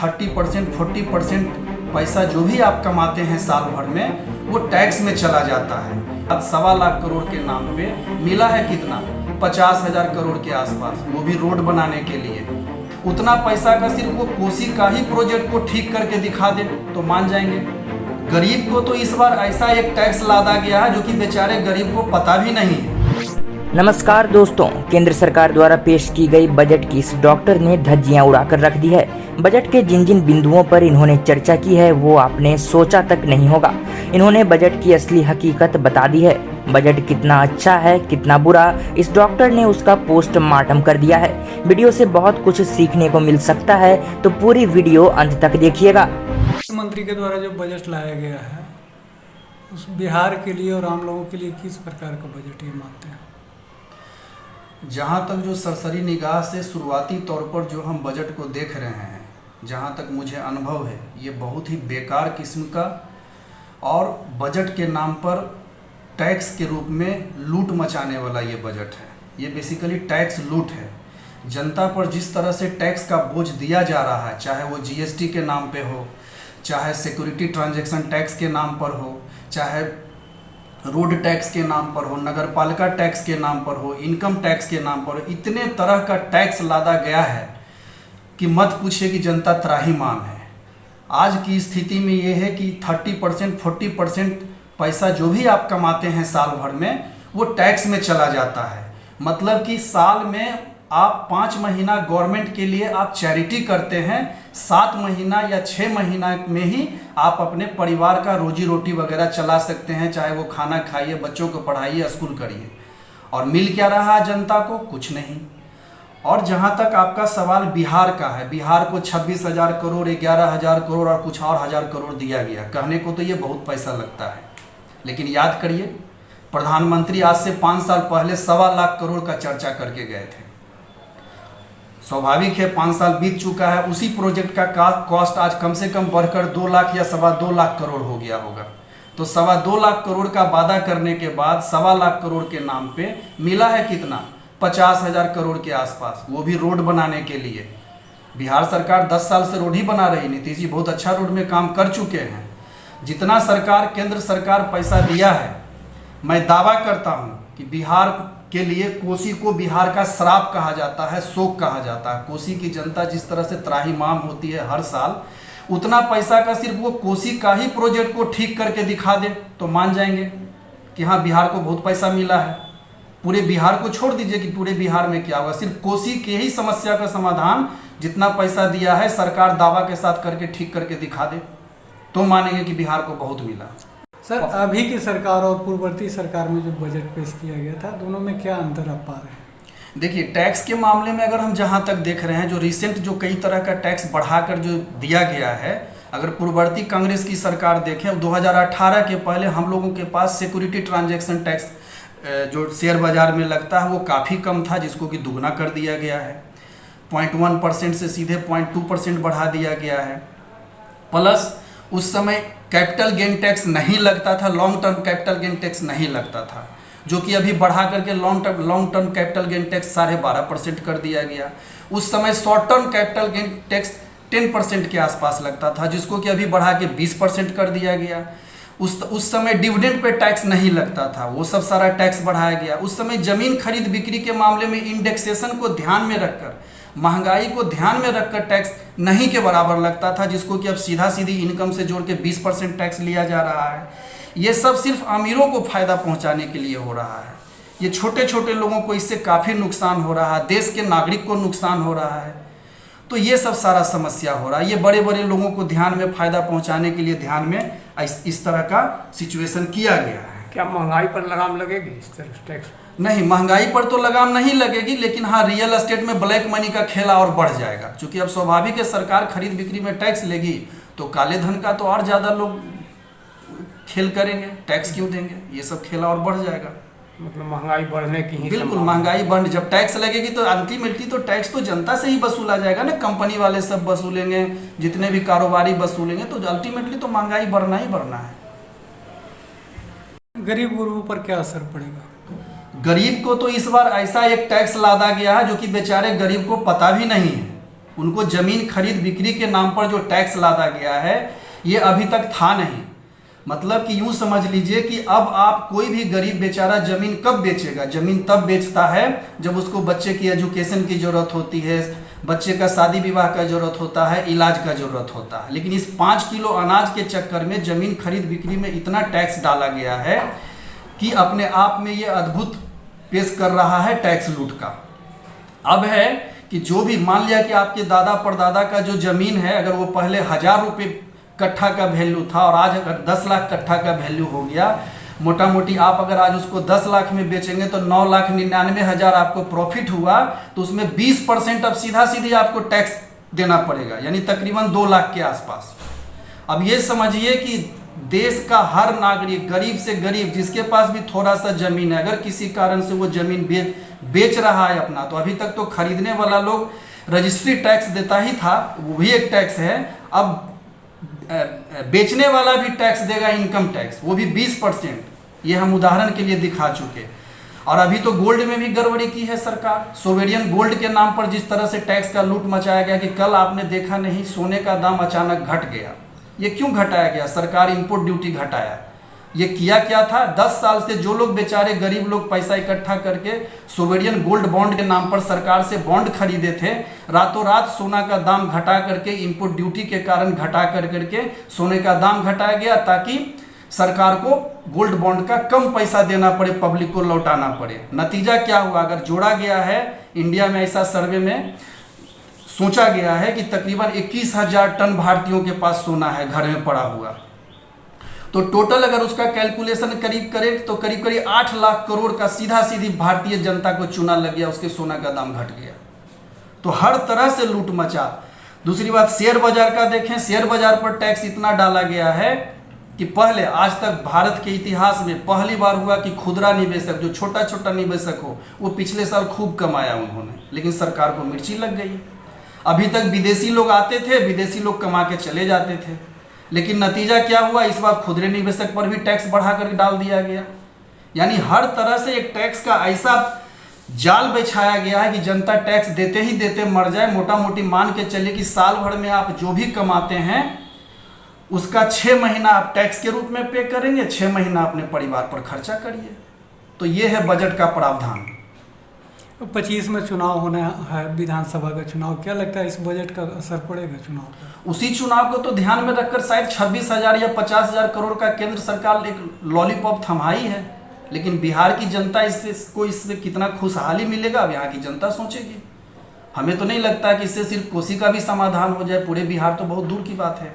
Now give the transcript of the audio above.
30% 40% पैसा जो भी आप कमाते हैं साल भर में वो टैक्स में चला जाता है। अब 1.25 लाख करोड़ के नाम पे मिला है कितना, 50,000 करोड़ के आसपास, वो भी रोड बनाने के लिए। उतना पैसा का सिर्फ वो कोसी का ही प्रोजेक्ट को ठीक करके दिखा दे तो मान जाएंगे। गरीब को तो इस बार ऐसा एक टैक्स लादा गया है जो कि बेचारे गरीब को पता भी नहीं है। नमस्कार दोस्तों, केंद्र सरकार द्वारा पेश की गई बजट की इस डॉक्टर ने धज्जियां उड़ाकर रख दी है। बजट के जिन जिन बिंदुओं पर इन्होंने चर्चा की है वो आपने सोचा तक नहीं होगा। इन्होंने बजट की असली हकीकत बता दी है। बजट कितना अच्छा है कितना बुरा, इस डॉक्टर ने उसका पोस्टमार्टम कर दिया है। वीडियो से बहुत कुछ सीखने को मिल सकता है, तो पूरी वीडियो अंत तक देखिएगा। मुख्यमंत्री के द्वारा जो बजट लाया गया है उस बिहार के लिए और आम लोगों के लिए किस प्रकार का बजट ये मानते हैं? जहाँ तक जो सरसरी निगाह से शुरुआती तौर पर जो हम बजट को देख रहे हैं, जहाँ तक मुझे अनुभव है, ये बहुत ही बेकार किस्म का और बजट के नाम पर टैक्स के रूप में लूट मचाने वाला ये बजट है। ये बेसिकली टैक्स लूट है। जनता पर जिस तरह से टैक्स का बोझ दिया जा रहा है, चाहे वो जीएसटी के नाम पे हो, चाहे सिक्योरिटी ट्रांजैक्शन टैक्स के नाम पर हो, चाहे रोड टैक्स के नाम पर हो, नगर पालिका टैक्स के नाम पर हो, इनकम टैक्स के नाम पर हो, इतने तरह का टैक्स लादा गया है कि मत पूछिए कि जनता त्राहिमाम है। आज की स्थिति में ये है कि 30% 40% पैसा जो भी आप कमाते हैं साल भर में वो टैक्स में चला जाता है। मतलब कि साल में आप 5 महीना गवर्नमेंट के लिए आप चैरिटी करते हैं, 7 महीना या 6 महीना में ही आप अपने परिवार का रोजी रोटी वगैरह चला सकते हैं, चाहे वो खाना खाइए, बच्चों को पढ़ाइए, स्कूल करिए। और मिल क्या रहा है जनता को? कुछ नहीं। और जहाँ तक आपका सवाल बिहार का है, बिहार को 26,000 करोड़, 11,000 करोड़ और कुछ और हज़ार करोड़ दिया गया। कहने को तो ये बहुत पैसा लगता है, लेकिन याद करिए प्रधानमंत्री आज से 5 साल पहले 1.25 लाख करोड़ का चर्चा करके गए थे। स्वाभाविक है 5 साल बीत चुका है, उसी प्रोजेक्ट का कॉस्ट आज कम से कम बढ़कर 2 लाख या 2.25 लाख करोड़ हो गया होगा। तो 2.25 लाख करोड़ का वादा करने के बाद 1.25 लाख करोड़ के नाम पे मिला है कितना, 50,000 करोड़ के आसपास, वो भी रोड बनाने के लिए। बिहार सरकार 10 साल से रोड ही बना रही। नीतीश जी बहुत अच्छा रोड में काम कर चुके हैं। जितना सरकार केंद्र सरकार पैसा दिया है, मैं दावा करता हूँ कि बिहार के लिए कोसी को बिहार का श्राप कहा जाता है, शोक कहा जाता है। कोसी की जनता जिस तरह से त्राहिमाम होती है हर साल, उतना पैसा का सिर्फ वो कोसी का ही प्रोजेक्ट को ठीक करके दिखा दे तो मान जाएंगे कि हाँ बिहार को बहुत पैसा मिला है। पूरे बिहार को छोड़ दीजिए कि पूरे बिहार में क्या होगा, सिर्फ कोसी के ही समस्या का समाधान जितना पैसा दिया है सरकार दावा के साथ करके ठीक करके दिखा दे तो मानेंगे कि बिहार को बहुत मिला। सर, अभी की सरकार और पूर्ववर्ती सरकार में जो बजट पेश किया गया था, दोनों में क्या अंतर आप पा रहे हैं? देखिए, टैक्स के मामले में अगर हम जहाँ तक देख रहे हैं, जो रिसेंट जो कई तरह का टैक्स बढ़ाकर जो दिया गया है, अगर पूर्ववर्ती कांग्रेस की सरकार देखें 2018 के पहले हम लोगों के पास सिक्योरिटी ट्रांजैक्शन टैक्स जो शेयर बाजार में लगता है वो काफ़ी कम था, जिसको कि दुगना कर दिया गया है। 0.1% से सीधे 0.2% बढ़ा दिया गया है। प्लस उस समय कैपिटल गेन टैक्स नहीं लगता था, long term capital gain tax नहीं लगता था, जो कि अभी बढ़ा करके long term capital gain tax 12.5% कर दिया गया। उस समय short term capital gain tax 10% के आसपास लगता था, जिसको कि अभी बढ़ा के 20% कर दिया गया। उस समय डिविडेंड पे टैक्स नहीं लगता था, वो सब सारा टैक्स बढ़ाया गया। उस समय ज़मीन खरीद बिक्री के मामले में इंडेक्सेशन को ध्यान में रखकर, महंगाई को ध्यान में रखकर टैक्स नहीं के बराबर लगता था, जिसको कि अब सीधा सीधी इनकम से जोड़ के 20% टैक्स लिया जा रहा है। ये सब सिर्फ अमीरों को फ़ायदा पहुंचाने के लिए हो रहा है। ये छोटे छोटे लोगों को इससे काफ़ी नुकसान हो रहा है, देश के नागरिक को नुकसान हो रहा है। तो ये सब सारा समस्या हो रहा है। ये बड़े बड़े लोगों को ध्यान में फ़ायदा पहुँचाने के लिए ध्यान में इस तरह का सिचुएशन किया गया है। क्या महंगाई पर लगाम लगेगी इस तरह टैक्स? नहीं, महंगाई पर तो लगाम नहीं लगेगी, लेकिन हाँ रियल एस्टेट में ब्लैक मनी का खेला और बढ़ जाएगा। क्योंकि अब स्वाभाविक है सरकार खरीद बिक्री में टैक्स लेगी तो काले धन का तो और ज़्यादा लोग खेल करेंगे। टैक्स क्यों देंगे? ये सब खेला और बढ़ जाएगा। मतलब महंगाई बढ़ने की ही बिल्कुल, महंगाई बढ़, जब टैक्स लगेगी तो अल्टीमेटली तो टैक्स तो जनता से ही वसूला जाएगा ना। कंपनी वाले सब वसूलेंगे, जितने भी कारोबारी वसूलेंगे, तो अल्टीमेटली तो महंगाई बढ़ना ही बढ़ना है। गरीब गुरुओं पर क्या असर पड़ेगा? गरीब को तो इस बार ऐसा एक टैक्स लादा गया है जो कि बेचारे गरीब को पता भी नहीं है। उनको जमीन खरीद बिक्री के नाम पर जो टैक्स लादा गया है ये अभी तक था नहीं। मतलब कि यूं समझ लीजिए कि अब आप कोई भी गरीब बेचारा जमीन कब बेचेगा? जमीन तब बेचता है जब उसको बच्चे की एजुकेशन की ज़रूरत होती है, बच्चे का शादी विवाह का ज़रूरत होता है, इलाज का ज़रूरत होता है। लेकिन इस 5 किलो अनाज के चक्कर में ज़मीन खरीद बिक्री में इतना टैक्स डाला गया है कि अपने आप में ये अद्भुत पेश कर रहा है टैक्स लूट का। अब है कि जो भी मान लिया कि आपके दादा परदादा का जो ज़मीन है, अगर वो पहले 1000 रुपये कट्ठा का वैल्यू था और आज अगर 10 लाख कट्ठा का वैल्यू हो गया, मोटा मोटी आप अगर आज उसको 10 लाख में बेचेंगे तो 9,99,000 आपको प्रॉफिट हुआ, तो उसमें 20% अब सीधा सीधी आपको टैक्स देना पड़ेगा, यानी तकरीबन 2 लाख के आसपास। अब ये समझिए कि देश का हर नागरिक, गरीब से गरीब, जिसके पास भी थोड़ा सा ज़मीन है, अगर किसी कारण से वो ज़मीन बेच रहा है अपना, तो अभी तक तो खरीदने वाला लोग रजिस्ट्री टैक्स देता ही था, वो भी एक टैक्स है। अब बेचने वाला भी टैक्स देगा, इनकम टैक्स, वो भी 20%। ये हम उदाहरण के लिए दिखा चुके। और अभी तो गोल्ड में भी गड़बड़ी की है सरकार। सोवेरियन गोल्ड के नाम पर जिस तरह से टैक्स का लूट मचाया गया कि कल आपने देखा नहीं, सोने का दाम अचानक घट गया। ये क्यों घटाया गया? सरकार इंपोर्ट ड्यूटी घटाया। ये किया क्या था? 10 साल से जो लोग बेचारे गरीब लोग पैसा इकट्ठा करके सोवेरियन गोल्ड बॉन्ड के नाम पर सरकार से बॉन्ड खरीदे थे, रातों रात सोना का दाम घटा करके, इंपोर्ट ड्यूटी के कारण घटा करके सोने का दाम घटाया गया ताकि सरकार को गोल्ड बॉन्ड का कम पैसा देना पड़े, पब्लिक को लौटाना पड़े। नतीजा क्या हुआ? अगर जोड़ा गया है, इंडिया में ऐसा सर्वे में सोचा गया है कि तकरीबन 21,000 टन भारतीयों के पास सोना है घर में पड़ा हुआ। तो टोटल अगर उसका कैलकुलेशन करीब करें तो करीब 8 लाख करोड़ का सीधा सीधी भारतीय जनता को चूना लग गया, उसके सोना का दाम घट गया। तो हर तरह से लूट मचा। दूसरी बात, शेयर बाजार का देखें, शेयर बाजार पर टैक्स इतना डाला गया है कि पहले आज तक भारत के इतिहास में पहली बार हुआ कि खुदरा निवेशक, जो छोटा छोटा निवेशक हो, वो पिछले साल खूब कमाया उन्होंने, लेकिन सरकार को मिर्ची लग गई। अभी तक विदेशी लोग आते थे, विदेशी लोग कमा के चले जाते थे, लेकिन नतीजा क्या हुआ? इस बार खुदरे निवेशक पर भी टैक्स बढ़ा कर डाल दिया गया। यानी हर तरह से एक टैक्स का ऐसा जाल बिछाया गया है कि जनता टैक्स देते ही देते मर जाए। मोटा मोटी मान के चलिए कि साल भर में आप जो भी कमाते हैं उसका 6 महीना आप टैक्स के रूप में पे करेंगे, 6 महीना अपने परिवार पर खर्चा करिए। तो ये है बजट का प्रावधान। 25 में चुनाव होना है, विधानसभा का चुनाव, क्या लगता है इस बजट का असर पड़ेगा चुनाव पर? उसी चुनाव को तो ध्यान में रखकर शायद 26,000 या 50,000 करोड़ का केंद्र सरकार एक लॉलीपॉप थमाई है, लेकिन बिहार की जनता इससे कितना खुशहाली मिलेगा अब यहाँ की जनता सोचेगी। हमें तो नहीं लगता कि इससे सिर्फ कोसी का भी समाधान हो जाए, पूरे बिहार तो बहुत दूर की बात है।